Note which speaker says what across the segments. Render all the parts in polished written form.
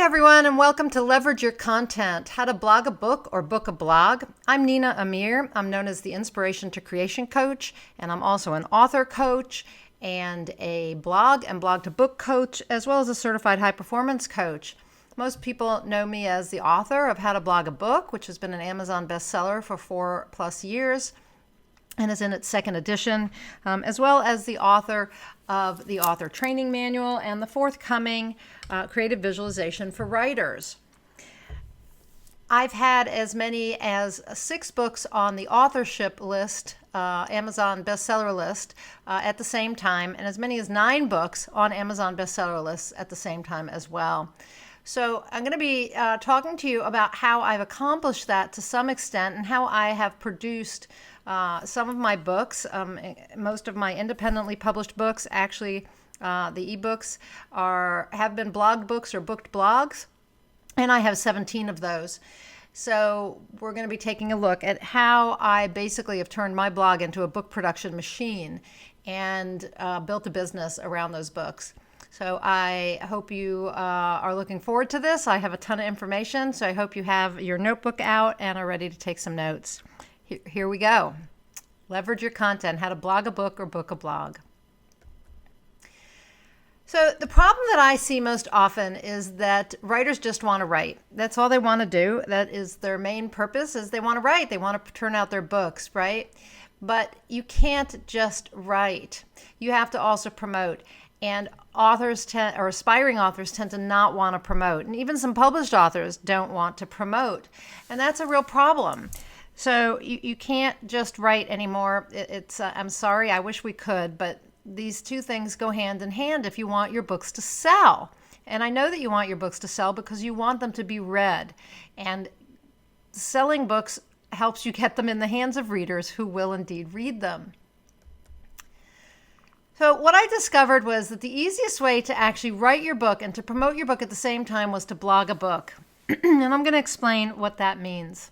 Speaker 1: Hi, everyone, and welcome to Leverage Your Content, How to Blog a Book or Book a Blog. I'm Nina Amir. I'm known as the Inspiration to Creation Coach, and I'm also an author coach and a blog and blog to book coach, as well as a certified high performance coach. Most people know me as the author of How to Blog a Book, which has been an Amazon bestseller for 4+ years and is in its second edition, as well as the author of the Author Training Manual and the forthcoming Creative Visualization for Writers. I've had as many as 6 books on the authorship list, Amazon bestseller list, at the same time, and as many as 9 books on Amazon bestseller lists at the same time as well. So I'm going to be talking to you about how I've accomplished that to some extent and how I have produced some of my books. Most of my independently published books, actually the ebooks, have been blog books or booked blogs, and I have 17 of those. So we're going to be taking a look at how I basically have turned my blog into a book production machine and built a business around those books. So I hope you are looking forward to this. I have a ton of information, so I hope you have your notebook out and are ready to take some notes. Here we go. Leverage your content, how to blog a book or book a blog. So the problem that I see most often is that writers just want to write. That's all they want to do. That is their main purpose, is they want to write. They want to turn out their books, right? But you can't just write. You have to also promote. And aspiring authors tend to not want to promote. And even some published authors don't want to promote. And that's a real problem. So you can't just write anymore. I'm sorry, I wish we could, but these two things go hand in hand if you want your books to sell. And I know that you want your books to sell because you want them to be read. And selling books helps you get them in the hands of readers who will indeed read them. So what I discovered was that the easiest way to actually write your book and to promote your book at the same time was to blog a book. And I'm going to explain what that means.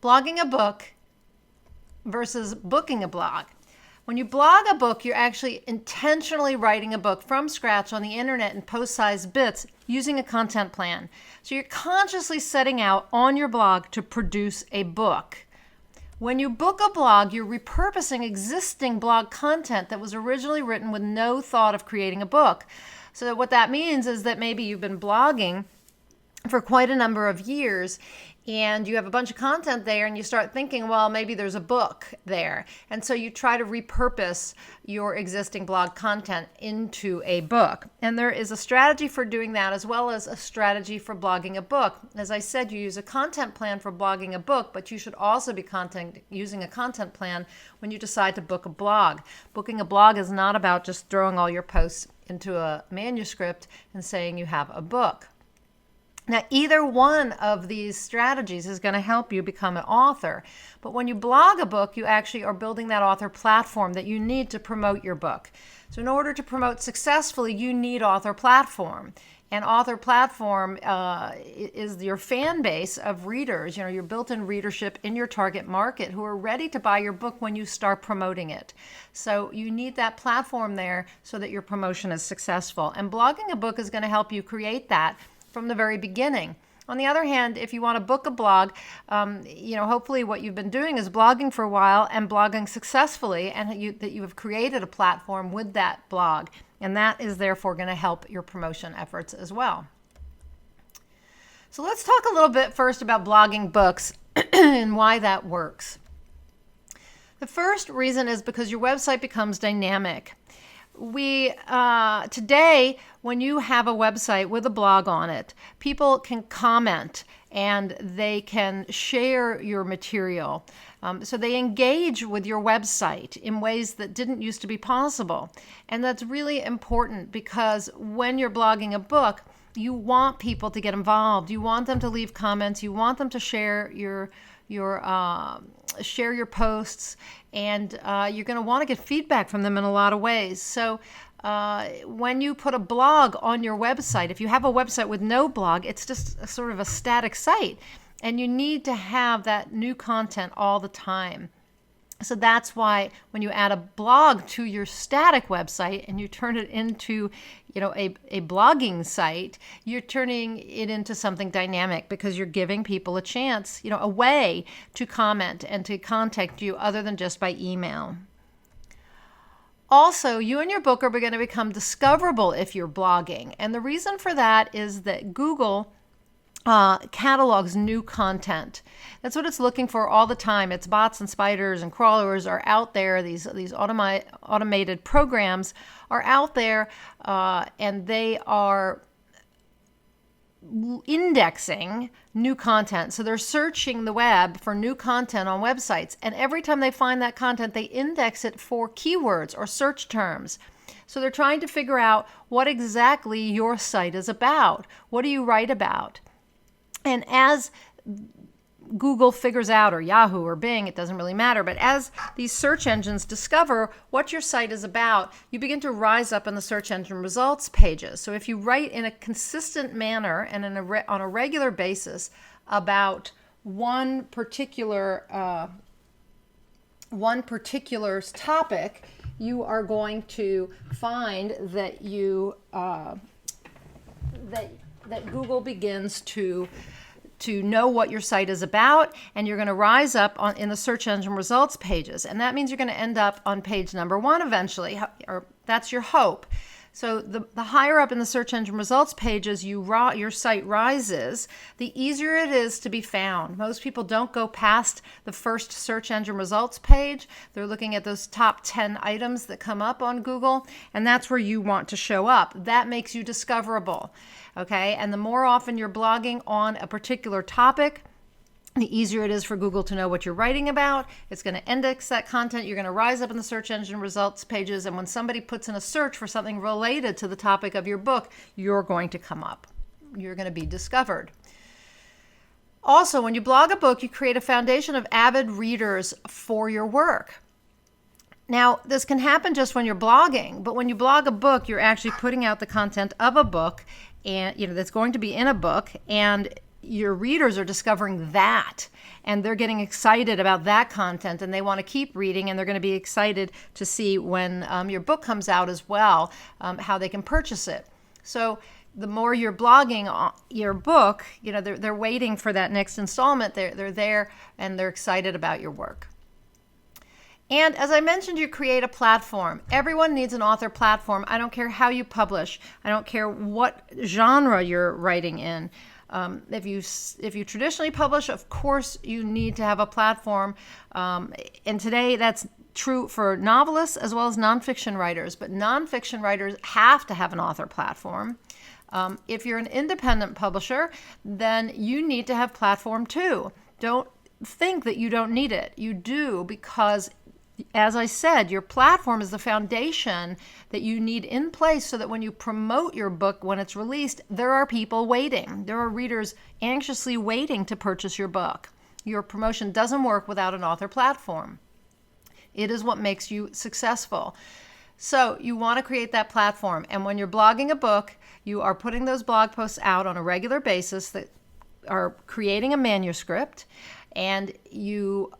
Speaker 1: Blogging a book versus booking a blog. When you blog a book, you're actually intentionally writing a book from scratch on the internet in post-sized bits using a content plan. So you're consciously setting out on your blog to produce a book. When you book a blog, you're repurposing existing blog content that was originally written with no thought of creating a book. So what that means is that maybe you've been blogging for quite a number of years and you have a bunch of content there and you start thinking, well, maybe there's a book there. And so you try to repurpose your existing blog content into a book. And there is a strategy for doing that as well as a strategy for blogging a book. As I said, you use a content plan for blogging a book, but you should also be using a content plan when you decide to book a blog. Booking a blog is not about just throwing all your posts into a manuscript and saying you have a book. Now, either one of these strategies is going to help you become an author. But when you blog a book, you actually are building that author platform that you need to promote your book. So in order to promote successfully, you need author platform. And author platform is your fan base of readers, your built-in readership in your target market who are ready to buy your book when you start promoting it. So you need that platform there so that your promotion is successful. And blogging a book is going to help you create that from the very beginning. On the other hand, if you want to book a blog, hopefully what you've been doing is blogging for a while and blogging successfully, and that you have created a platform with that blog, and that is therefore going to help your promotion efforts as well. So let's talk a little bit first about blogging books and why that works. The first reason is because your website becomes dynamic. Today, when you have a website with a blog on it, people can comment and they can share your material. So they engage with your website in ways that didn't used to be possible. And that's really important because when you're blogging a book, you want people to get involved. You want them to leave comments. You want them to share your posts, and you're going to want to get feedback from them in a lot of ways. So when you put a blog on your website, if you have a website with no blog, it's just a sort of a static site, and you need to have that new content all the time. So that's why when you add a blog to your static website and you turn it into, a blogging site, you're turning it into something dynamic because you're giving people a chance, a way to comment and to contact you other than just by email. Also, you and your book are going to become discoverable if you're blogging. And the reason for that is that Google catalogs new content. That's what it's looking for all the time. Its bots and spiders and crawlers are out there. These automated programs are out there, and they are indexing new content. So they're searching the web for new content on websites. And every time they find that content, they index it for keywords or search terms. So they're trying to figure out what exactly your site is about. What do you write about? And as Google figures out, or Yahoo or Bing, it doesn't really matter, but as these search engines discover what your site is about, you begin to rise up in the search engine results pages. So if you write in a consistent manner and on a regular basis about one particular topic, you are going to find that that Google begins to know what your site is about, and you're going to rise up in the search engine results pages. And that means you're going to end up on page number 1 eventually, or that's your hope. So the higher up in the search engine results pages your site rises, the easier it is to be found. Most people don't go past the first search engine results page. They're looking at those top 10 items that come up on Google, and that's where you want to show up. That makes you discoverable. Okay, and the more often you're blogging on a particular topic, the easier it is for Google to know what you're writing about. It's going to index that content. You're going to rise up in the search engine results pages, and when somebody puts in a search for something related to the topic of your book, you're going to come up. You're going to be discovered. Also, when you blog a book, you create a foundation of avid readers for your work. Now, this can happen just when you're blogging, but when you blog a book, you're actually putting out the content of a book, and that's going to be in a book, and your readers are discovering that, and they're getting excited about that content, and they want to keep reading, and they're going to be excited to see when your book comes out as well, how they can purchase it. So the more you're blogging your book, they're waiting for that next installment. They're there, and they're excited about your work. And as I mentioned, you create a platform. Everyone needs an author platform. I don't care how you publish. I don't care what genre you're writing in. If you traditionally publish, of course, you need to have a platform. And today that's true for novelists as well as nonfiction writers. But nonfiction writers have to have an author platform. If you're an independent publisher, then you need to have platform too. Don't think that you don't need it. You do, because as I said, your platform is the foundation that you need in place so that when you promote your book when it's released, there are people waiting. There are readers anxiously waiting to purchase your book. Your promotion doesn't work without an author platform. It is what makes you successful. So you want to create that platform. And when you're blogging a book, you are putting those blog posts out on a regular basis that are creating a manuscript. And you,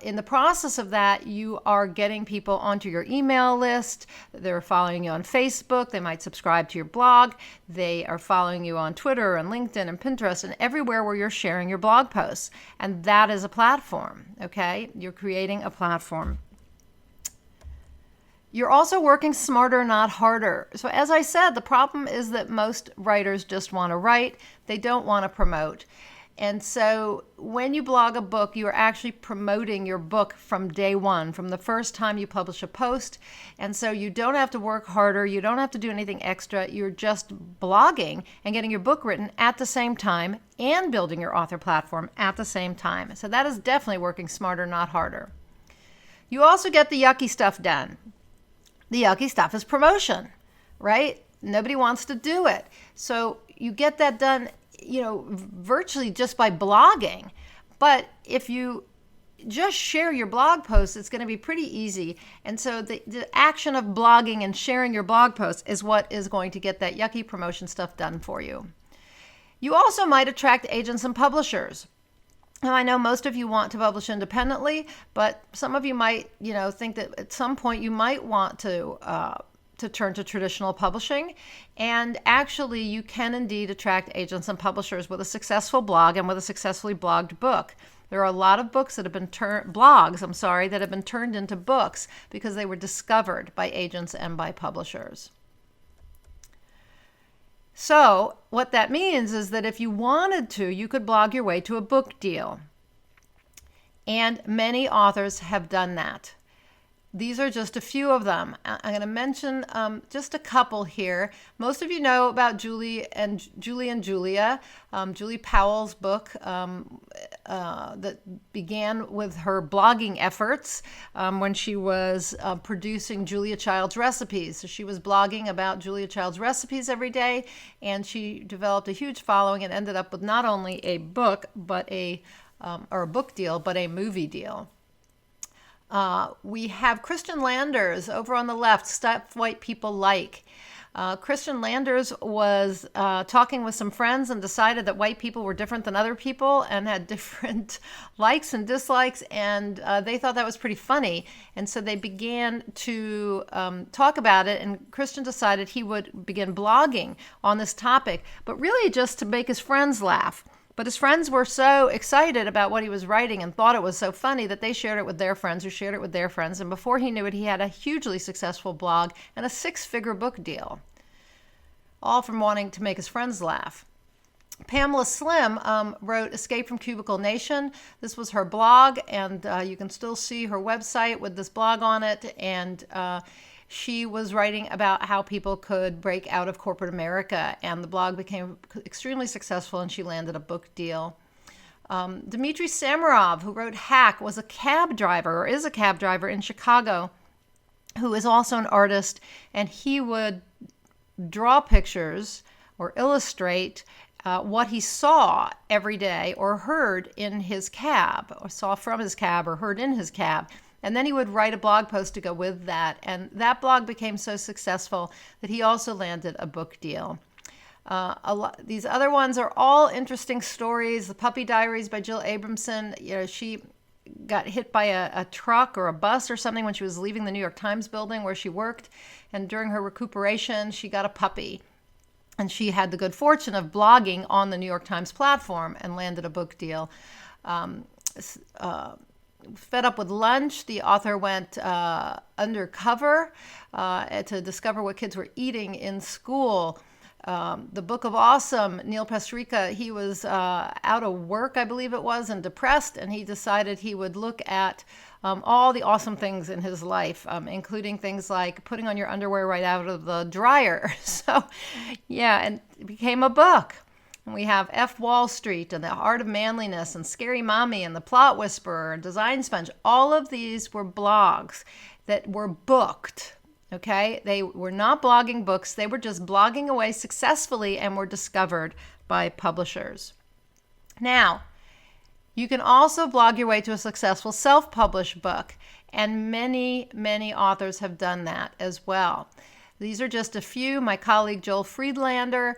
Speaker 1: in the process of that, you are getting people onto your email list. They're following you on Facebook. They might subscribe to your blog. They are following you on Twitter and LinkedIn and Pinterest and everywhere where you're sharing your blog posts. And that is a platform, okay? You're creating a platform. You're also working smarter, not harder. So as I said, the problem is that most writers just want to write. They don't want to promote. And so when you blog a book, you are actually promoting your book from day one, from the first time you publish a post. And so you don't have to work harder. You don't have to do anything extra. You're just blogging and getting your book written at the same time and building your author platform at the same time. So that is definitely working smarter, not harder. You also get the yucky stuff done. The yucky stuff is promotion, right? Nobody wants to do it. So you get that done virtually just by blogging. But if you just share your blog posts, it's going to be pretty easy. And so the action of blogging and sharing your blog posts is what is going to get that yucky promotion stuff done for you. You also might attract agents and publishers. Now, I know most of you want to publish independently, but some of you might, think that at some point you might want to turn to traditional publishing. And actually, you can indeed attract agents and publishers with a successful blog and with a successfully blogged book. There are a lot of books that have been blogs, that have been turned into books because they were discovered by agents and by publishers. So what that means is that if you wanted to, you could blog your way to a book deal. And many authors have done that. These are just a few of them. I'm going to mention just a couple here. Most of you know about Julie and Julia, Julie Powell's book that began with her blogging efforts when she was producing Julia Child's recipes. So she was blogging about Julia Child's recipes every day, and she developed a huge following and ended up with not only a book, but or a book deal, but a movie deal. We have Christian Landers over on the left, Stuff White People Like. Christian Landers was talking with some friends and decided that white people were different than other people and had different likes and dislikes, and they thought that was pretty funny. And so they began to talk about it, and Christian decided he would begin blogging on this topic, but really just to make his friends laugh. But his friends were so excited about what he was writing and thought it was so funny that they shared it with their friends who shared it with their friends. And before he knew it, he had a hugely successful blog and a 6-figure book deal, all from wanting to make his friends laugh. Pamela Slim wrote Escape from Cubicle Nation. This was her blog, and you can still see her website with this blog on it. And she was writing about how people could break out of corporate America, and the blog became extremely successful, and she landed a book deal. Dmitry Samarov, who wrote Hack, was a cab driver, or is a cab driver in Chicago, who is also an artist, and he would draw pictures or illustrate what he saw every day or heard in his cab, or saw from his cab or heard in his cab. And then he would write a blog post to go with that. And that blog became so successful that he also landed a book deal. These other ones are all interesting stories. The Puppy Diaries by Jill Abramson. She got hit by a truck or a bus or something when she was leaving the New York Times building where she worked. And during her recuperation, she got a puppy. And she had the good fortune of blogging on the New York Times platform and landed a book deal. Fed Up with Lunch, the author went undercover to discover what kids were eating in school. The Book of Awesome, Neil Pastrika, he was out of work, I believe it was, and depressed, and he decided he would look at all the awesome things in his life, including things like putting on your underwear right out of the dryer. So, yeah, and it became a book. And we have F Wall Street and The Art of Manliness and Scary Mommy and The Plot Whisperer and Design Sponge. All of these were blogs that were booked, okay? They were not blogging books. They were just blogging away successfully and were discovered by publishers. Now, you can also blog your way to a successful self-published book, and many, many authors have done that as well. These are just a few. My colleague Joel Friedlander,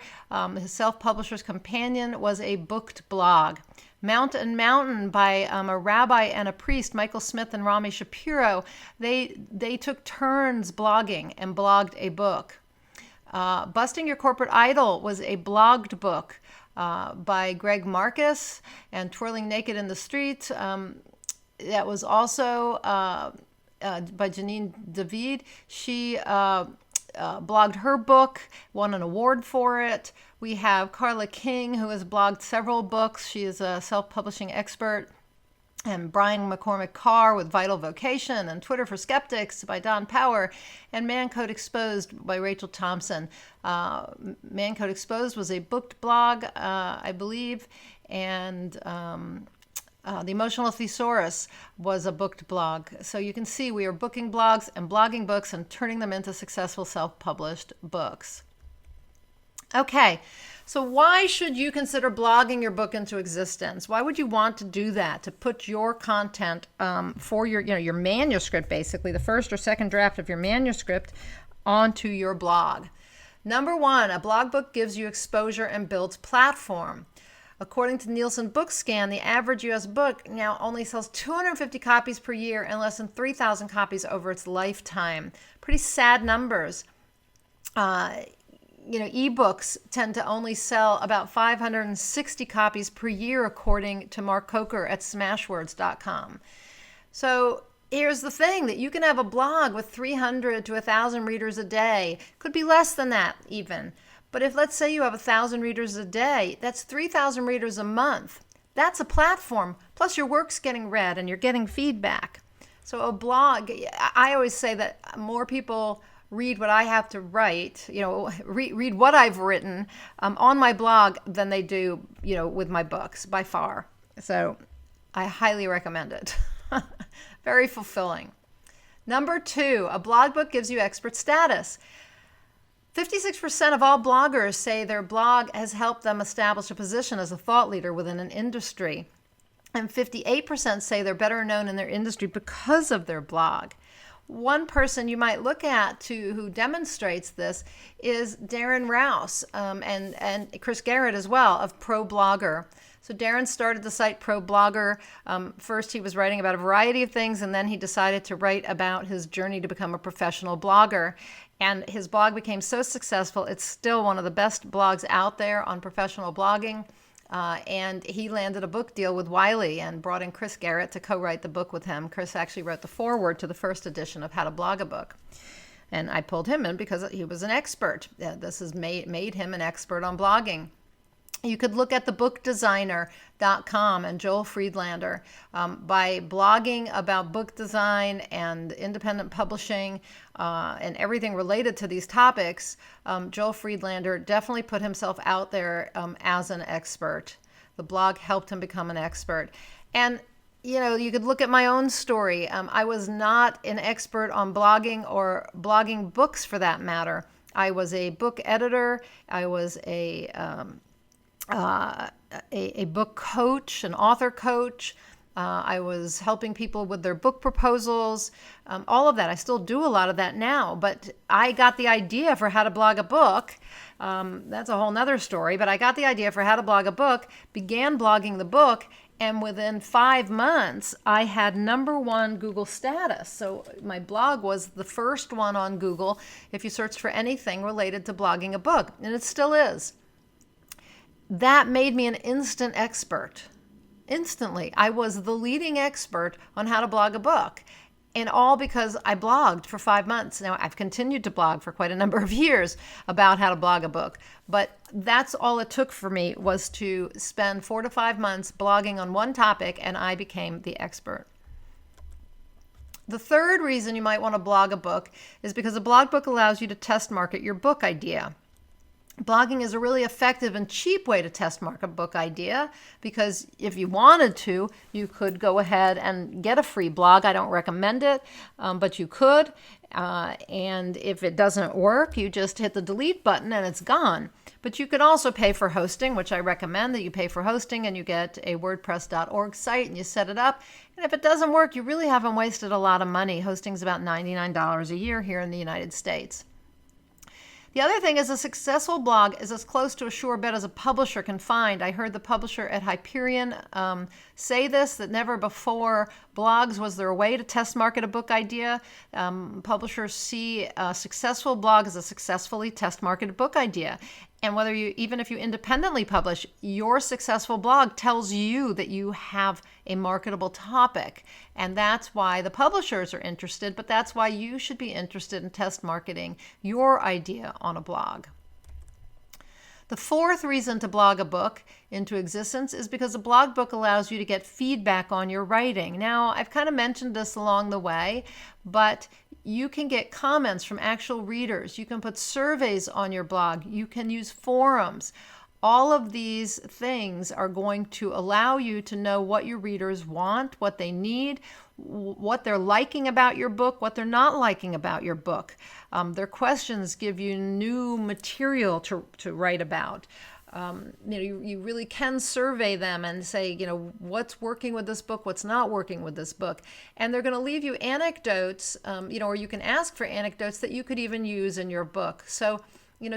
Speaker 1: his Self-Publisher's Companion, was a booked blog. Mount and Mountain by a rabbi and a priest, Michael Smith and Rami Shapiro, they took turns blogging and blogged a book. Busting Your Corporate Idol was a blogged book by Greg Marcus, and Twirling Naked in the Street, that was also by Janine David. She blogged her book, won an award for it. We have Carla King, who has blogged several books. She is a self-publishing expert. And Brian McCormick Carr with Vital Vocation, and Twitter for Skeptics by Don Power, and Man Code Exposed by Rachel Thompson. Man Code Exposed was a booked blog, I believe, and The Emotional Thesaurus was a booked blog. So you can see we are booking blogs and blogging books and turning them into successful self-published books. Okay, so why should you consider blogging your book into existence? Why would you want to do that, to put your content for your manuscript, basically, the first or second draft of your manuscript, onto your blog? Number one, a blog book gives you exposure and builds platform. According to Nielsen BookScan, the average U.S. book now only sells 250 copies per year and less than 3,000 copies over its lifetime. Pretty sad numbers. Ebooks tend to only sell about 560 copies per year, according to Mark Coker at Smashwords.com. So here's the thing, that you can have a blog with 300 to 1,000 readers a day. Could be less than that even. But if, let's say, you have 1,000 readers a day, that's 3,000 readers a month. That's a platform. Plus your work's getting read and you're getting feedback. So a blog, I always say that more people read what I have to write, read what I've written on my blog than they do, with my books by far. So I highly recommend it. Very fulfilling. Number 2, a blog book gives you expert status. 56% of all bloggers say their blog has helped them establish a position as a thought leader within an industry. And 58% say they're better known in their industry because of their blog. One person you might look at who demonstrates this is Darren Rouse and Chris Garrett as well of ProBlogger. So Darren started the site ProBlogger. First he was writing about a variety of things, and then he decided to write about his journey to become a professional blogger. And his blog became so successful, it's still one of the best blogs out there on professional blogging. And he landed a book deal with Wiley and brought in Chris Garrett to co-write the book with him. Chris actually wrote the foreword to the first edition of How to Blog a Book. And I pulled him in because he was an expert. This has made him an expert on blogging. You could look at thebookdesigner.com and Joel Friedlander. By blogging about book design and independent publishing and everything related to these topics, Joel Friedlander definitely put himself out there as an expert. The blog helped him become an expert. And you could look at my own story. I was not an expert on blogging or blogging books for that matter. I was a book editor. I was a book coach, an author coach. I was helping people with their book proposals, all of that. I still do a lot of that now, but I got the idea for how to blog a book. That's a whole nother story, but I got the idea for how to blog a book, began blogging the book, and within 5 months, I had #1 Google status. So my blog was the first one on Google if you searched for anything related to blogging a book, and it still is. That made me an instant expert. Instantly. I was the leading expert on how to blog a book. And all because I blogged for 5 months. Now, I've continued to blog for quite a number of years about how to blog a book. But that's all it took for me, was to spend 4 to 5 months blogging on one topic, and I became the expert. The third reason you might want to blog a book is because a blog book allows you to test market your book idea. Blogging is a really effective and cheap way to test market a book idea, because if you wanted to, you could go ahead and get a free blog. I don't recommend it, but you could. And if it doesn't work, you just hit the delete button and it's gone. But you could also pay for hosting, which I recommend that you pay for hosting and you get a WordPress.org site and you set it up. And if it doesn't work, you really haven't wasted a lot of money. Hosting is about $99 a year here in the United States. The other thing is, a successful blog is as close to a sure bet as a publisher can find. I heard the publisher at Hyperion say this, that never before blogs was there a way to test market a book idea. Publishers see a successful blog as a successfully test marketed book idea. And even if you independently publish, your successful blog tells you that you have a marketable topic. And that's why the publishers are interested, but that's why you should be interested in test marketing your idea on a blog. The fourth reason to blog a book into existence is because a blog book allows you to get feedback on your writing. Now, I've kind of mentioned this along the way, but you can get comments from actual readers. You can put surveys on your blog. You can use forums. All of these things are going to allow you to know what your readers want, what they need, what they're liking about your book, what they're not liking about your book. Their questions give you new material to write about. You really can survey them and say, what's working with this book, what's not working with this book. And they're going to leave you anecdotes, or you can ask for anecdotes that you could even use in your book. So,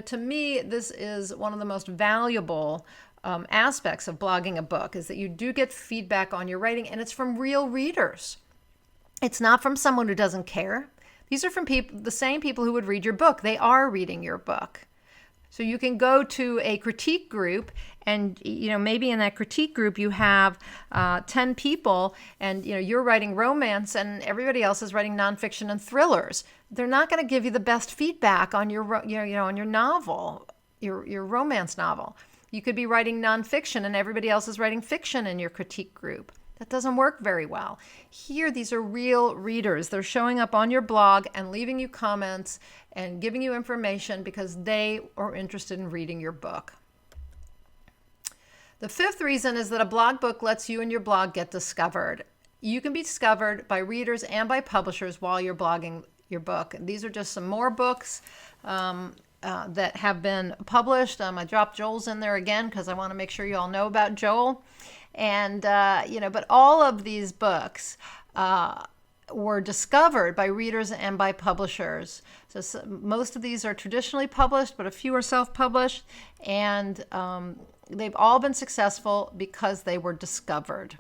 Speaker 1: to me, this is one of the most valuable aspects of blogging a book is that you do get feedback on your writing, and it's from real readers. It's not from someone who doesn't care. These are from people, the same people who would read your book. They are reading your book. So you can go to a critique group, and maybe in that critique group you have 10 people, and you're writing romance and everybody else is writing nonfiction and thrillers. They're not going to give you the best feedback on your on your novel, your romance novel. You could be writing nonfiction and everybody else is writing fiction in your critique group. That doesn't work very well. Here, these are real readers. They're showing up on your blog and leaving you comments and giving you information because they are interested in reading your book. The fifth reason is that a blog book lets you and your blog get discovered. You can be discovered by readers and by publishers while you're blogging your book. And these are just some more books that have been published. I dropped Joel's in there again because I want to make sure you all know about Joel. And, but all of these books were discovered by readers and by publishers. So most of these are traditionally published, but a few are self-published. And they've all been successful because they were discovered.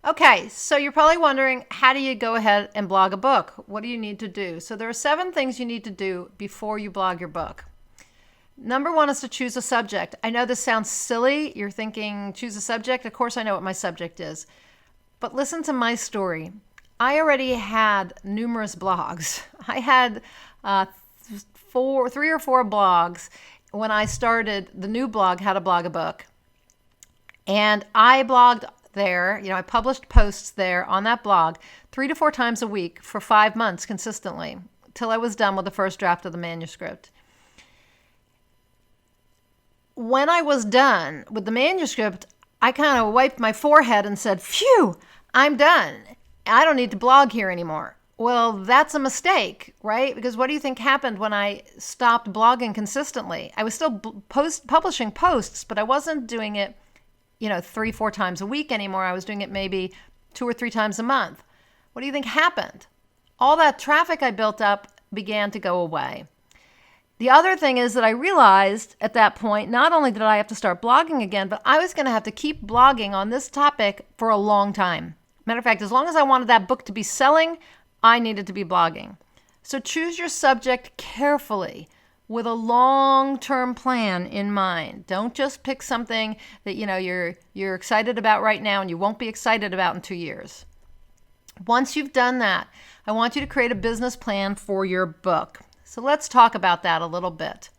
Speaker 1: Okay, so you're probably wondering, how do you go ahead and blog a book? What do you need to do? So there are 7 things you need to do before you blog your book. Number 1 is to choose a subject. I know this sounds silly. You're thinking, choose a subject? Of course I know what my subject is. But listen to my story. I already had numerous blogs. I had 3 or 4 blogs when I started the new blog, How to Blog a Book. And I blogged there, I published posts there on that blog 3 to 4 times a week for 5 months consistently till I was done with the first draft of the manuscript. When I was done with the manuscript, I kind of wiped my forehead and said, phew, I'm done. I don't need to blog here anymore. Well, that's a mistake, right? Because what do you think happened when I stopped blogging consistently? I was still publishing posts, but I wasn't doing it 3-4 times a week anymore. I was doing it maybe 2 or 3 times a month. What do you think happened? All that traffic I built up began to go away. The other thing is that I realized at that point, not only did I have to start blogging again, but I was going to have to keep blogging on this topic for a long time. Matter of fact, as long as I wanted that book to be selling, I needed to be blogging. So choose your subject carefully with a long-term plan in mind. Don't just pick something that you're excited about right now and you won't be excited about in 2 years. Once you've done that, I want you to create a business plan for your book. So let's talk about that a little bit.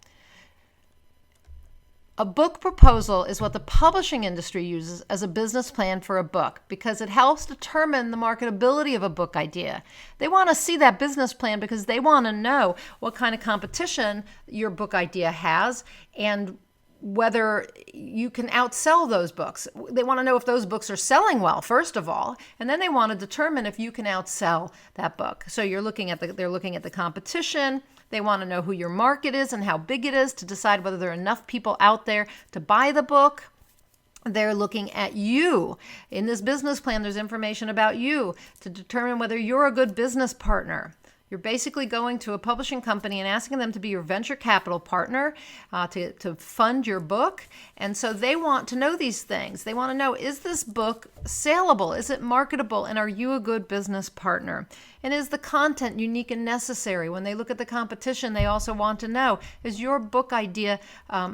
Speaker 1: A book proposal is what the publishing industry uses as a business plan for a book because it helps determine the marketability of a book idea. They want to see that business plan because they want to know what kind of competition your book idea has and whether you can outsell those books. They want to know if those books are selling well, first of all, and then they want to determine if you can outsell that book. So they're looking at the competition. They want to know who your market is and how big it is to decide whether there are enough people out there to buy the book. They're looking at you. In this business plan, there's information about you to determine whether you're a good business partner. You're basically going to a publishing company and asking them to be your venture capital partner to fund your book. And so they want to know these things. They want to know, is this book saleable? Is it marketable? And are you a good business partner? And is the content unique and necessary? When they look at the competition, they also want to know, is your book idea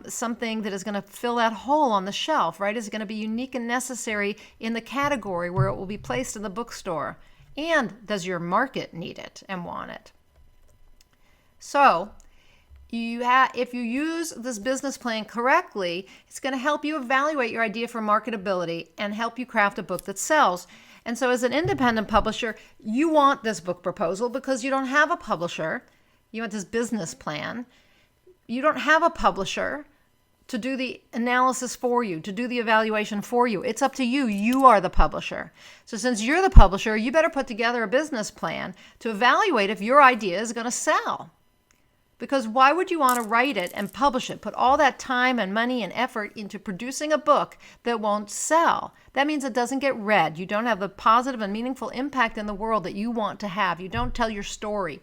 Speaker 1: something that is going to fill that hole on the shelf, right? Is it going to be unique and necessary in the category where it will be placed in the bookstore? And does your market need it and want it? So if you use this business plan correctly, it's going to help you evaluate your idea for marketability and help you craft a book that sells. And so as an independent publisher, you want this book proposal because you don't have a publisher. You want this business plan. You don't have a publisher to do the analysis for you, to do the evaluation for you. It's up to you. You are the publisher. So since you're the publisher, you better put together a business plan to evaluate if your idea is going to sell. Because why would you want to write it and publish it, put all that time and money and effort into producing a book that won't sell? That means it doesn't get read. You don't have the positive and meaningful impact in the world that you want to have. You don't tell your story.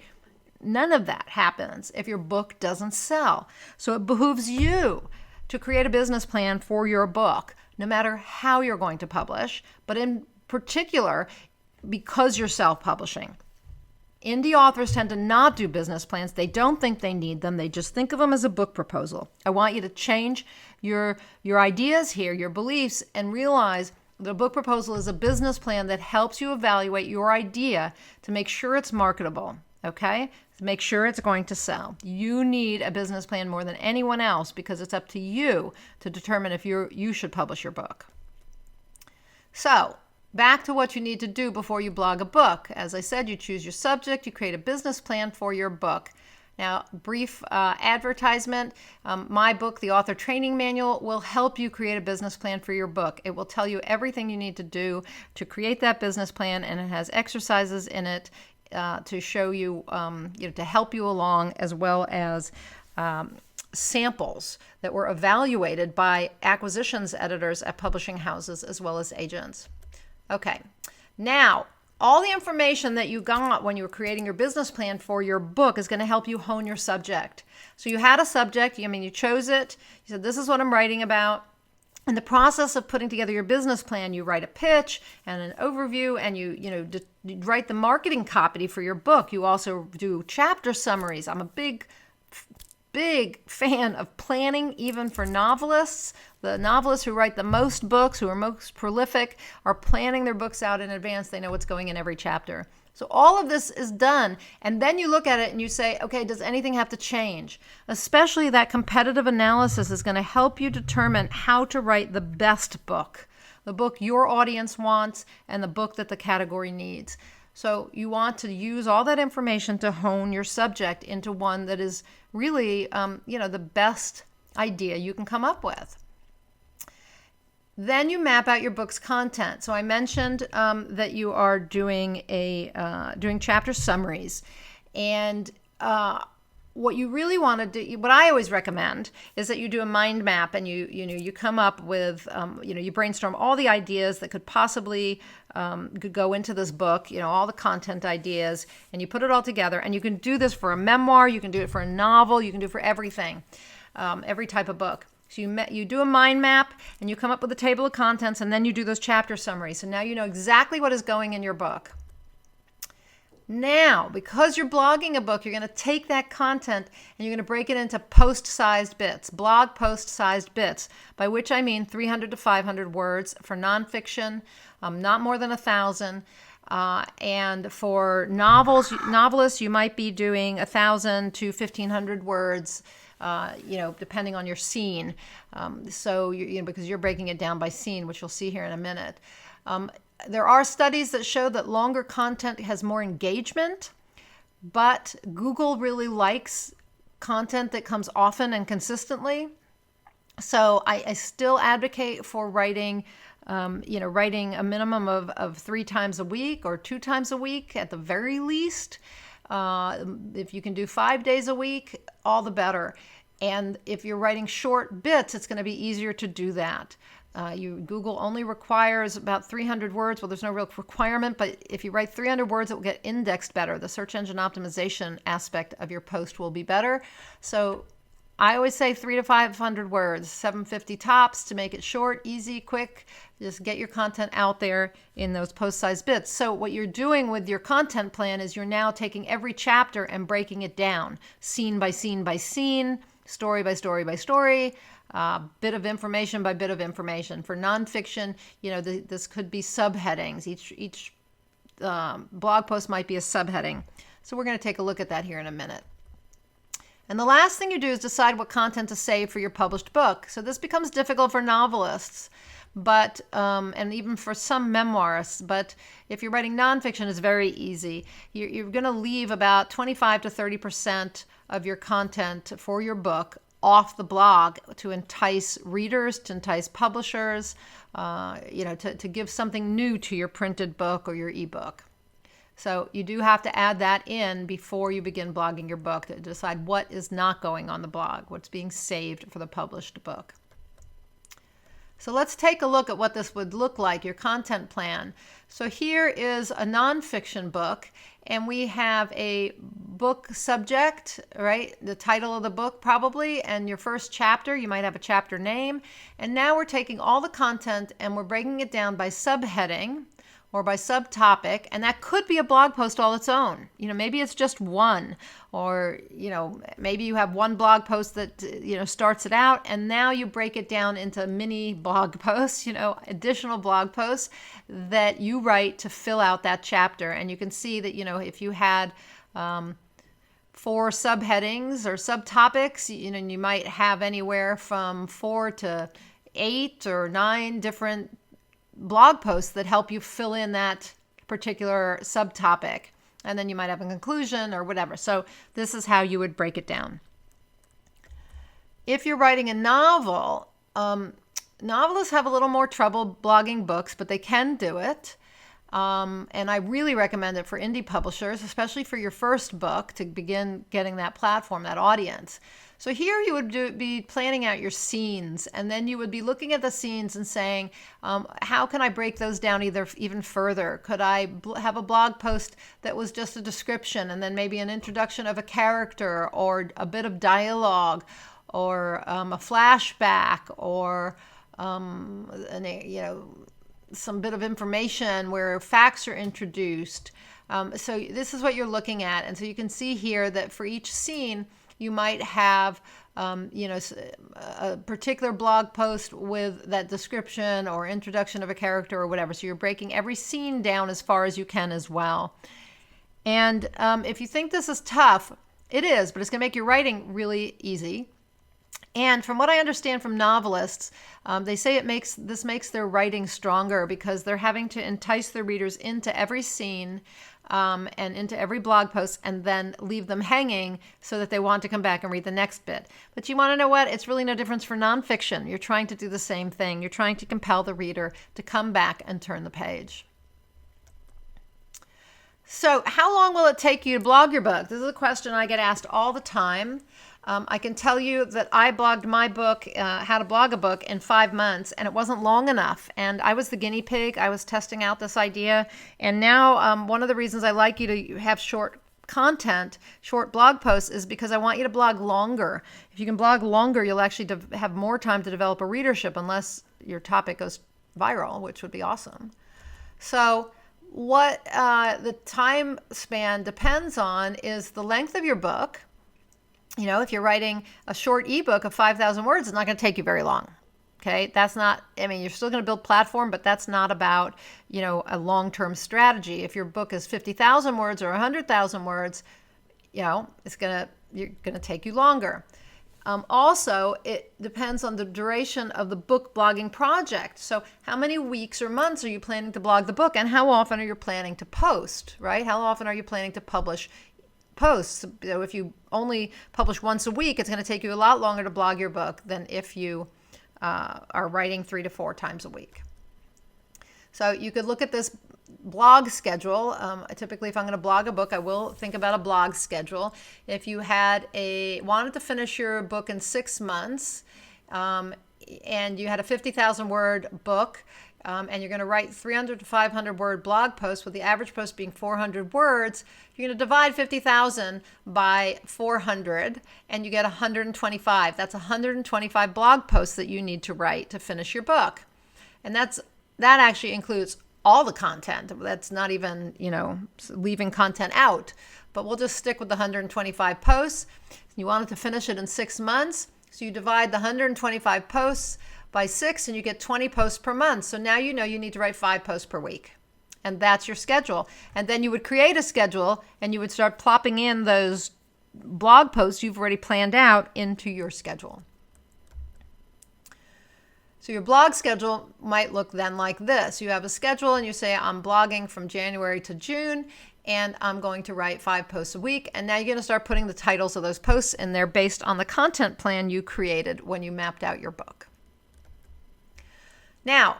Speaker 1: None of that happens if your book doesn't sell. So it behooves you to create a business plan for your book, no matter how you're going to publish, but in particular, because you're self-publishing. Indie authors tend to not do business plans. They don't think they need them. They just think of them as a book proposal. I want you to change your ideas here, your beliefs, and realize that a book proposal is a business plan that helps you evaluate your idea to make sure it's marketable, okay? To make sure it's going to sell. You need a business plan more than anyone else because it's up to you to determine if you should publish your book. So, back to what you need to do before you blog a book. As I said, you choose your subject, you create a business plan for your book. Now, brief advertisement. My book, The Author Training Manual, will help you create a business plan for your book. It will tell you everything you need to do to create that business plan, and it has exercises in it to show you, to help you along, as well as samples that were evaluated by acquisitions editors at publishing houses as well as agents. Okay, now all the information that you got when you were creating your business plan for your book is going to help you hone your subject. So you had a subject, you chose it, you said, this is what I'm writing about. In the process of putting together your business plan, you write a pitch and an overview, and you write the marketing copy for your book. You also do chapter summaries. I'm a big fan of planning, even for novelists. The novelists who write the most books, who are most prolific, are planning their books out in advance. They know what's going in every chapter. So all of this is done, and then you look at it and you say, okay, does anything have to change? Especially that competitive analysis is going to help you determine how to write the best book, the book your audience wants and the book that the category needs. So you want to use all that information to hone your subject into one that is really, the best idea you can come up with. Then you map out your book's content. So I mentioned that you are doing doing chapter summaries, and what you really want to do, what I always recommend, is that you do a mind map, and you come up with you brainstorm all the ideas that could possibly could go into this book, all the content ideas, and you put it all together. And you can do this for a memoir, you can do it for a novel, you can do it for everything, every type of book. So you do a mind map, and you come up with a table of contents, and then you do those chapter summaries. So now you know exactly what is going in your book. Now, because you're blogging a book, you're going to take that content and you're going to break it into post-sized bits, blog post-sized bits, by which I mean 300 to 500 words for nonfiction, not more than 1,000. And for novelists, you might be doing 1,000 to 1,500 words, depending on your scene. So because you're breaking it down by scene, which you'll see here in a minute. There are studies that show that longer content has more engagement, but Google really likes content that comes often and consistently. So I still advocate for writing a minimum of 3 times a week or 2 times a week at the very least. If you can do 5 days a week, all the better. And if you're writing short bits, it's going to be easier to do that. Google only requires about 300 words. Well, there's no real requirement, but if you write 300 words, it will get indexed better. The search engine optimization aspect of your post will be better. So I always say 300 to 500 words, 750 tops, to make it short, easy, quick. Just get your content out there in those post-sized bits. So what you're doing with your content plan is you're now taking every chapter and breaking it down, scene by scene by scene, story by story by story, bit of information by bit of information. For nonfiction, this could be subheadings. Each blog post might be a subheading. So we're going to take a look at that here in a minute. And the last thing you do is decide what content to save for your published book. So this becomes difficult for novelists, but and even for some memoirists. But if you're writing nonfiction, it's very easy. You're going to leave about 25 to 30% of your content for your book off the blog to entice readers, to entice publishers, to give something new to your printed book or your ebook. So you do have to add that in before you begin blogging your book to decide what is not going on the blog, what's being saved for the published book. So let's take a look at what this would look like, your content plan. So here is a nonfiction book, and we have a book subject, right? The title of the book probably, and your first chapter, you might have a chapter name. And now we're taking all the content and we're breaking it down by subheading or by subtopic, and that could be a blog post all its own. Maybe it's just one, or maybe you have one blog post that starts it out, and now you break it down into mini blog posts, additional blog posts that you write to fill out that chapter. And you can see that if you had 4 subheadings or subtopics, you might have anywhere from 4 to 8 or 9 different blog posts that help you fill in that particular subtopic. And then you might have a conclusion or whatever. So this is how you would break it down. If you're writing a novel, novelists have a little more trouble blogging books, but they can do it. And I really recommend it for indie publishers, especially for your first book, to begin getting that platform, that audience. So here you would be planning out your scenes, and then you would be looking at the scenes and saying, how can I break those down even further? Could I have a blog post that was just a description, and then maybe an introduction of a character, or a bit of dialogue, or a flashback, or some bit of information where facts are introduced. So this is what you're looking at. And so you can see here that for each scene, you might have a particular blog post with that description or introduction of a character or whatever. So you're breaking every scene down as far as you can as well. And if you think this is tough, it is, but it's going to make your writing really easy. And from what I understand from novelists, they say this makes their writing stronger because they're having to entice their readers into every scene and into every blog post, and then leave them hanging so that they want to come back and read the next bit. But you want to know what? It's really no difference for nonfiction. You're trying to do the same thing. You're trying to compel the reader to come back and turn the page. So how long will it take you to blog your book? This is a question I get asked all the time. I can tell you that I blogged my book, How to Blog a Book, in 5 months, and it wasn't long enough. And I was the guinea pig. I was testing out this idea. And now one of the reasons I like you to have short content, short blog posts, is because I want you to blog longer. If you can blog longer, you'll actually have more time to develop a readership, unless your topic goes viral, which would be awesome. So what the time span depends on is the length of your book. If you're writing a short ebook of 5,000 words, it's not going to take you very long. Okay, that's not, you're still going to build platform, but that's not about, a long-term strategy. If your book is 50,000 words or 100,000 words, you're going to take you longer. Also, it depends on the duration of the book blogging project. So how many weeks or months are you planning to blog the book, and how often are you planning to post, right? How often are you planning to publish posts? So if you only publish once a week, it's going to take you a lot longer to blog your book than if you are writing 3 to 4 times a week. So you could look at this blog schedule. Typically, if I'm going to blog a book, I will think about a blog schedule. If you wanted to finish your book in 6 months, and you had a 50,000 word book, and you're going to write 300 to 500 word blog posts, with the average post being 400 words, you're going to divide 50,000 by 400, and you get 125. That's 125 blog posts that you need to write to finish your book. And that actually includes all the content. That's not even, leaving content out. But we'll just stick with the 125 posts. You wanted to finish it in 6 months, so you divide the 125 posts by 6, and you get 20 posts per month. So now you need to write 5 posts per week. And that's your schedule. And then you would create a schedule, and you would start plopping in those blog posts you've already planned out into your schedule. So your blog schedule might look then like this. You have a schedule, and you say, I'm blogging from January to June, and I'm going to write 5 posts a week. And now you're going to start putting the titles of those posts in there based on the content plan you created when you mapped out your book. Now,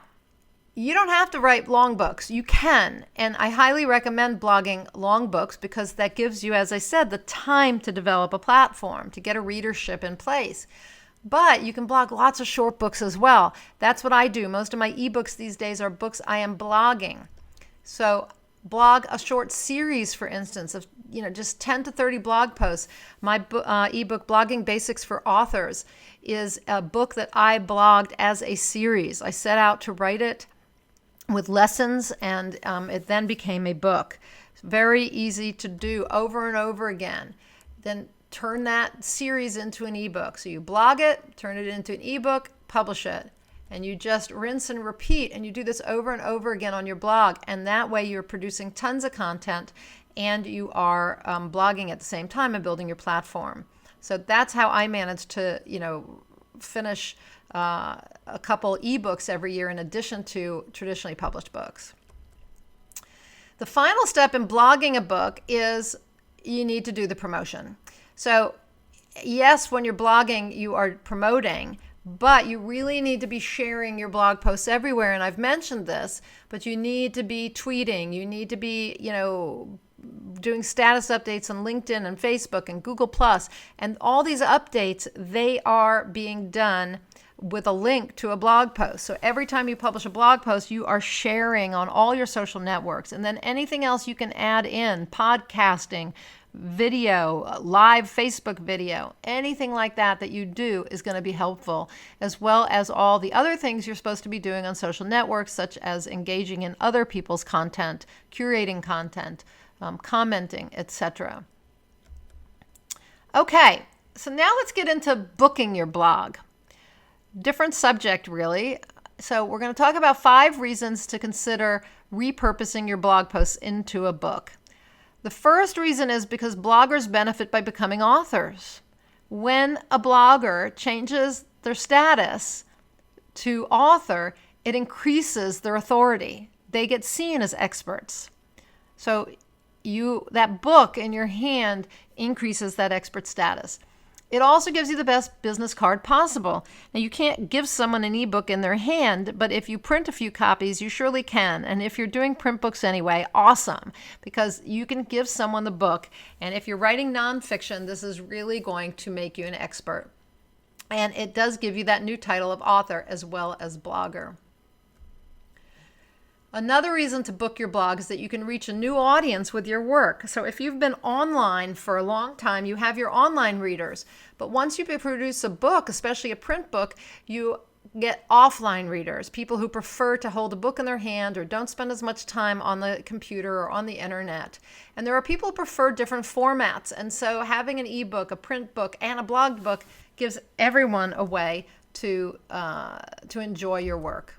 Speaker 1: you don't have to write long books. You can, and I highly recommend blogging long books because that gives you, as I said, the time to develop a platform, to get a readership in place. But you can blog lots of short books as well. That's what I do. Most of my ebooks these days are books I am blogging. So blog a short series, for instance, of just 10 to 30 blog posts. My ebook, Blogging Basics for Authors, is a book that I blogged as a series. I set out to write it with lessons, and it then became a book. Very easy to do over and over again. Then turn that series into an ebook. So you blog it, turn it into an ebook, publish it. And you just rinse and repeat, and you do this over and over again on your blog. And that way you're producing tons of content, and you are blogging at the same time and building your platform. So that's how I managed to, finish a couple ebooks every year in addition to traditionally published books. The final step in blogging a book is you need to do the promotion. So yes, when you're blogging, you are promoting, but you really need to be sharing your blog posts everywhere. And I've mentioned this, but you need to be tweeting. You need to be, doing status updates on LinkedIn and Facebook and Google+. And all these updates, they are being done with a link to a blog post. So every time you publish a blog post, you are sharing on all your social networks. And then anything else you can add in, podcasting, video, live Facebook video, anything like that you do is going to be helpful, as well as all the other things you're supposed to be doing on social networks, such as engaging in other people's content, curating content, commenting, etc. Okay, so now let's get into booking your blog. Different subject, really. So we're going to talk about 5 reasons to consider repurposing your blog posts into a book. The first reason is because bloggers benefit by becoming authors. When a blogger changes their status to author, it increases their authority. They get seen as experts. So that book in your hand increases that expert status. It also gives you the best business card possible. Now, you can't give someone an ebook in their hand, but if you print a few copies, you surely can. And if you're doing print books anyway, awesome, because you can give someone the book. And if you're writing nonfiction, this is really going to make you an expert. And it does give you that new title of author as well as blogger. Another reason to book your blog is that you can reach a new audience with your work. So if you've been online for a long time, you have your online readers. But once you produce a book, especially a print book, you get offline readers, people who prefer to hold a book in their hand or don't spend as much time on the computer or on the internet. And there are people who prefer different formats. And so having an ebook, a print book, and a blog book gives everyone a way to enjoy your work.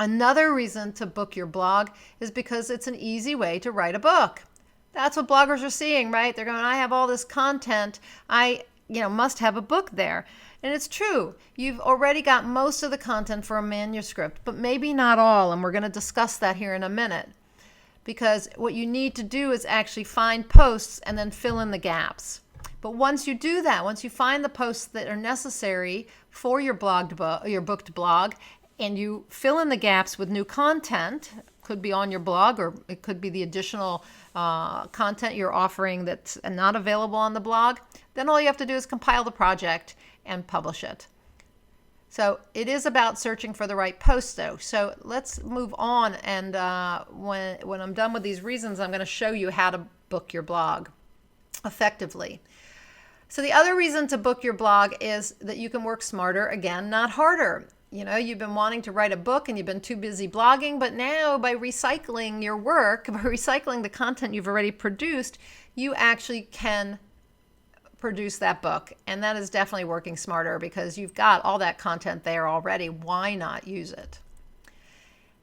Speaker 1: Another reason to book your blog is because it's an easy way to write a book. That's what bloggers are seeing, right? They're going, I have all this content. I must have a book there. And it's true. You've already got most of the content for a manuscript, but maybe not all. And we're going to discuss that here in a minute. Because what you need to do is actually find posts and then fill in the gaps. But once you do that, once you find the posts that are necessary for your booked blog, and you fill in the gaps with new content, could be on your blog, or it could be the additional content you're offering that's not available on the blog, then all you have to do is compile the project and publish it. So it is about searching for the right post, though. So let's move on, and when I'm done with these reasons, I'm going to show you how to book your blog effectively. So the other reason to book your blog is that you can work smarter, again, not harder. You've been wanting to write a book and you've been too busy blogging, but now by recycling your work, by recycling the content you've already produced, you actually can produce that book. And that is definitely working smarter because you've got all that content there already. Why not use it?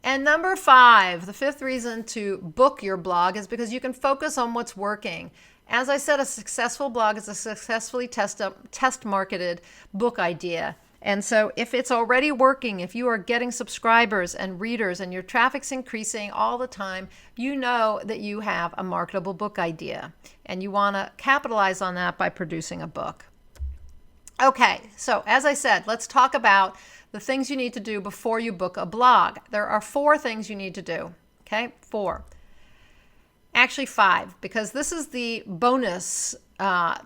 Speaker 1: And number 5, the 5th reason to book your blog is because you can focus on what's working. As I said, a successful blog is a successfully test-marketed book idea. And so if it's already working, if you are getting subscribers and readers and your traffic's increasing all the time, you know that you have a marketable book idea. And you want to capitalize on that by producing a book. Okay, so as I said, let's talk about the things you need to do before you book a blog. There are 4 things you need to do. Okay, 4. Actually 5, because this is the bonus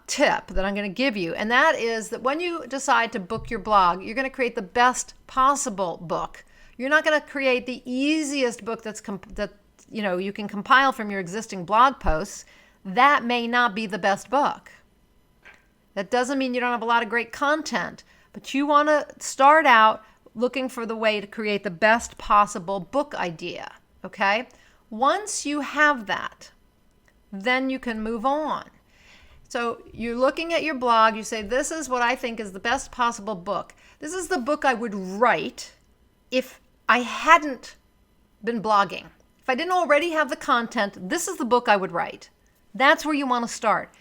Speaker 1: tip that I'm going to give you. And that is that when you decide to book your blog, you're going to create the best possible book. You're not going to create the easiest book that you can compile from your existing blog posts. That may not be the best book. That doesn't mean you don't have a lot of great content, but you want to start out looking for the way to create the best possible book idea, okay? Once you have that, then you can move on. So you're looking at your blog, you say, this is what I think is the best possible book. This is the book I would write if I hadn't been blogging. If I didn't already have the content, this is the book I would write. That's where you want to start.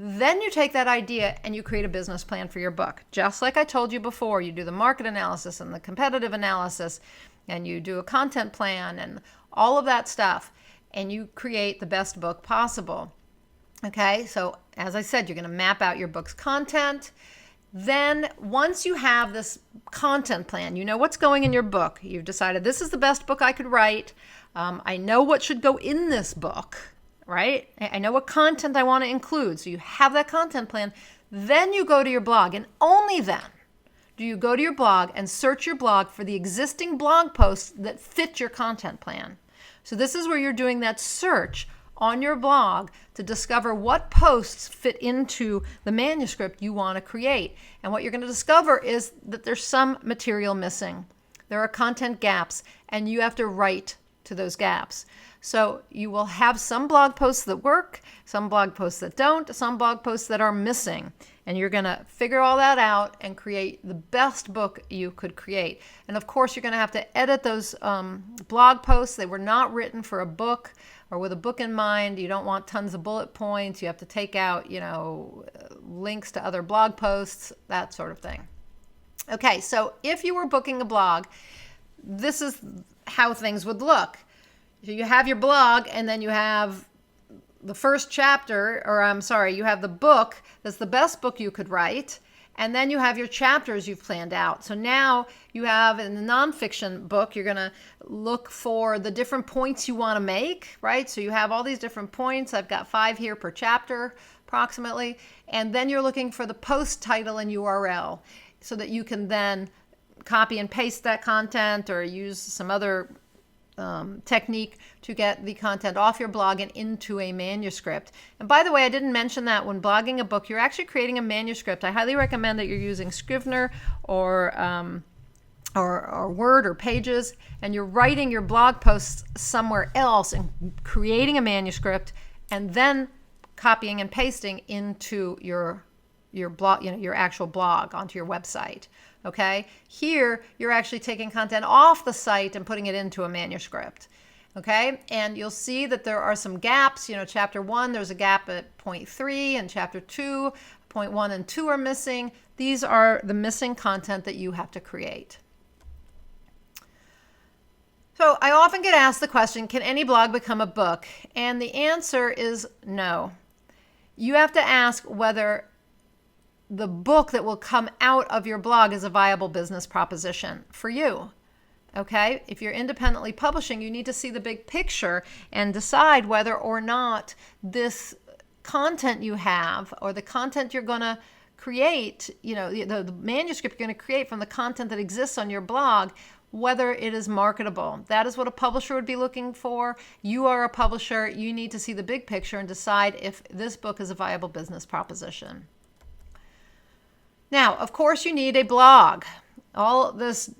Speaker 1: Then you take that idea and you create a business plan for your book. Just like I told you before, you do the market analysis and the competitive analysis, and you do a content plan and all of that stuff, and you create the best book possible. Okay, so as I said, you're going to map out your book's content. Then once you have this content plan, you know what's going in your book. You've decided this is the best book I could write. I know what should go in this book. Right? I know what content I want to include. So you have that content plan. Then you go to your blog, and only then do you go to your blog and search your blog for the existing blog posts that fit your content plan. So this is where you're doing that search on your blog to discover what posts fit into the manuscript you want to create. And what you're going to discover is that there's some material missing. There are content gaps, and you have to write to those gaps. So you will have some blog posts that work, some blog posts that don't, some blog posts that are missing. And you're going to figure all that out and create the best book you could create. And of course, you're going to have to edit those blog posts. They were not written for a book or with a book in mind. You don't want tons of bullet points. You have to take out, links to other blog posts, that sort of thing. Okay, so if you were booking a blog, this is how things would look. So you have your blog, and then you have the first chapter, you have the book that's the best book you could write, and then you have your chapters you've planned out. So now you have, in the nonfiction book, you're going to look for the different points you want to make, right? So you have all these different points. I've got 5 here per chapter, approximately. And then you're looking for the post title and URL so that you can then copy and paste that content or use some other technique to get the content off your blog and into a manuscript. And by the way, I didn't mention that when blogging a book, you're actually creating a manuscript. I highly recommend that you're using Scrivener or Word or Pages, and you're writing your blog posts somewhere else and creating a manuscript, and then copying and pasting into your blog, your actual blog onto your website. Okay, here you're actually taking content off the site and putting it into a manuscript. Okay, and you'll see that there are some gaps. Chapter 1, there's a gap at point 3, and chapter 2, point 1 and 2 are missing. These are the missing content that you have to create. So I often get asked the question, can any blog become a book? And the answer is no. You have to ask whether the book that will come out of your blog is a viable business proposition for you. Okay? If you're independently publishing, you need to see the big picture and decide whether or not this content you have or the content you're going to create, the manuscript you're going to create from the content that exists on your blog, whether it is marketable. That is what a publisher would be looking for. You are a publisher. You need to see the big picture and decide if this book is a viable business proposition. Now, of course, you need a blog. All this,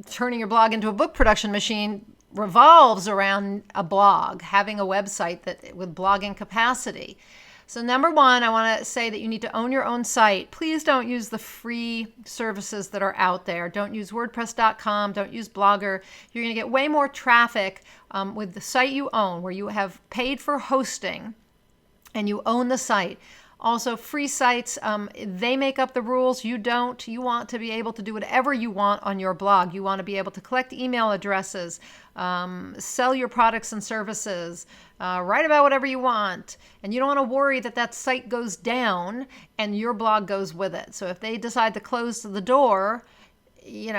Speaker 1: turning your blog into a book production machine revolves around a blog, having a website with blogging capacity. So number 1, I want to say that you need to own your own site. Please don't use the free services that are out there. Don't use WordPress.com. Don't use Blogger. You're going to get way more traffic with the site you own, where you have paid for hosting and you own the site. Also, free sites, they make up the rules. You don't. You want to be able to do whatever you want on your blog. You want to be able to collect email addresses, sell your products and services, write about whatever you want. And you don't want to worry that that site goes down and your blog goes with it. So if they decide to close the door, you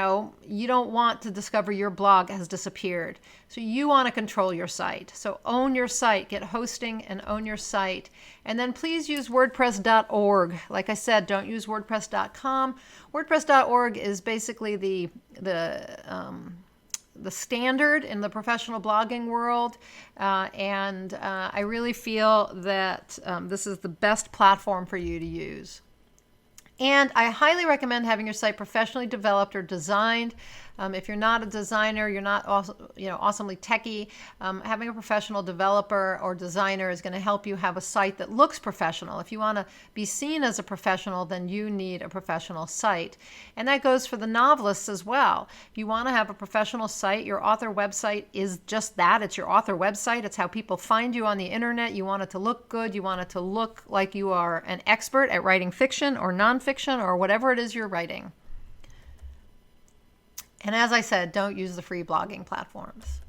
Speaker 1: don't want to discover your blog has disappeared. So you want to control your site. So own your site, get hosting and own your site. And then please use WordPress.org. Like I said, don't use WordPress.com. WordPress.org is basically the standard in the professional blogging world. And I really feel that this is the best platform for you to use. And I highly recommend having your site professionally developed or designed. If you're not a designer, you're not awesomely techie, having a professional developer or designer is going to help you have a site that looks professional. If you want to be seen as a professional, then you need a professional site. And that goes for the novelists as well. If you want to have a professional site, your author website is just that. It's your author website. It's how people find you on the internet. You want it to look good. You want it to look like you are an expert at writing fiction or nonfiction or whatever it is you're writing. And as I said, don't use the free blogging platforms.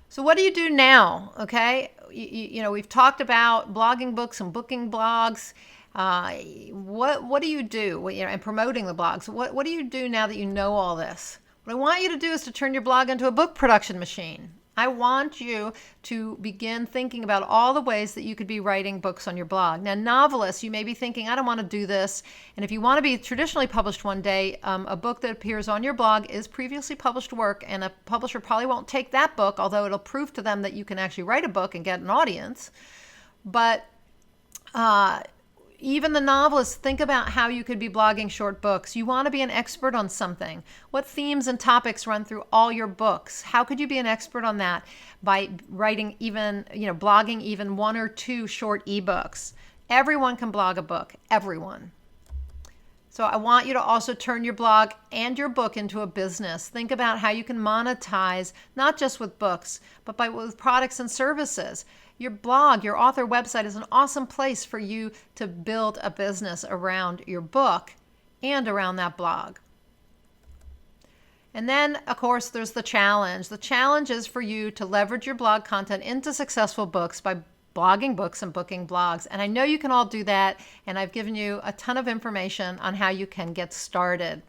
Speaker 1: So what do you do now? Okay, we've talked about blogging books and booking blogs. What do you do? And promoting the blogs. What do you do now that you know all this? What I want you to do is to turn your blog into a book production machine. I want you to begin thinking about all the ways that you could be writing books on your blog. Now, novelists, you may be thinking, I don't want to do this. And if you want to be traditionally published one day, a book that appears on your blog is previously published work, and a publisher probably won't take that book, although it'll prove to them that you can actually write a book and get an audience. But even the novelists, think about how you could be blogging short books. You want to be an expert on something. What themes and topics run through all your books? How could you be an expert on that? By writing blogging even 1 or 2 short ebooks. Everyone can blog a book, everyone. So I want you to also turn your blog and your book into a business. Think about how you can monetize, not just with books, but with products and services. Your blog, your author website is an awesome place for you to build a business around your book and around that blog. And then, of course, there's the challenge. The challenge is for you to leverage your blog content into successful books by blogging books and booking blogs. And I know you can all do that, and I've given you a ton of information on how you can get started.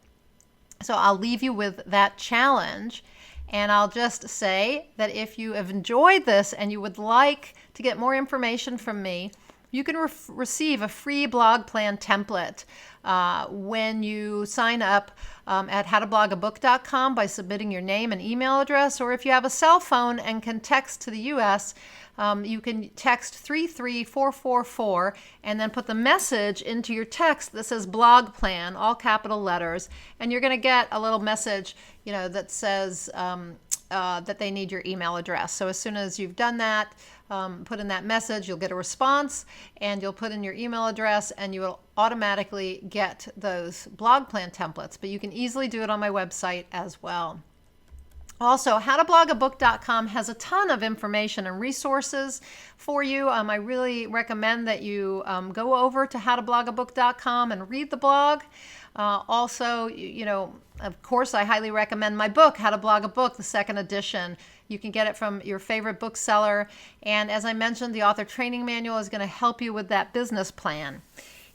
Speaker 1: So I'll leave you with that challenge. And I'll just say that if you have enjoyed this and you would like to get more information from me, you can receive a free blog plan template when you sign up at howtoblogabook.com by submitting your name and email address. Or if you have a cell phone and can text to the U.S., you can text 33444 and then put the message into your text that says blog plan, all capital letters, and you're going to get a little message, that says that they need your email address. So as soon as you've done that, put in that message, you'll get a response, and you'll put in your email address, and you will automatically get those blog plan templates. But you can easily do it on my website as well. Also, howtoblogabook.com has a ton of information and resources for you. I really recommend that you go over to howtoblogabook.com and read the blog. Also, of course, I highly recommend my book, How to Blog a Book, the second edition. You can get it from your favorite bookseller. And as I mentioned, the author training manual is going to help you with that business plan.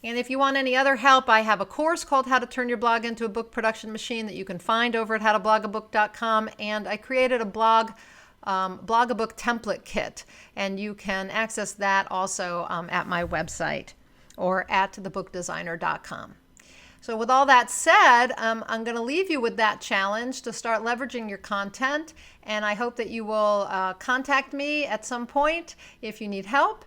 Speaker 1: And if you want any other help, I have a course called How to Turn Your Blog into a Book Production Machine that you can find over at howtoblogabook.com. And I created a blog a book template kit, and you can access that also at my website or at thebookdesigner.com. So with all that said, I'm going to leave you with that challenge to start leveraging your content, and I hope that you will contact me at some point if you need help.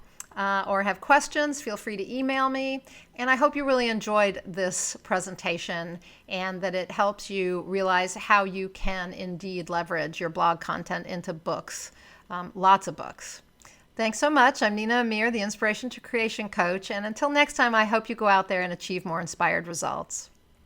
Speaker 1: Or have questions, feel free to email me. And I hope you really enjoyed this presentation and that it helps you realize how you can indeed leverage your blog content into books, lots of books. Thanks so much. I'm Nina Amir, the Inspiration to Creation Coach. And until next time, I hope you go out there and achieve more inspired results.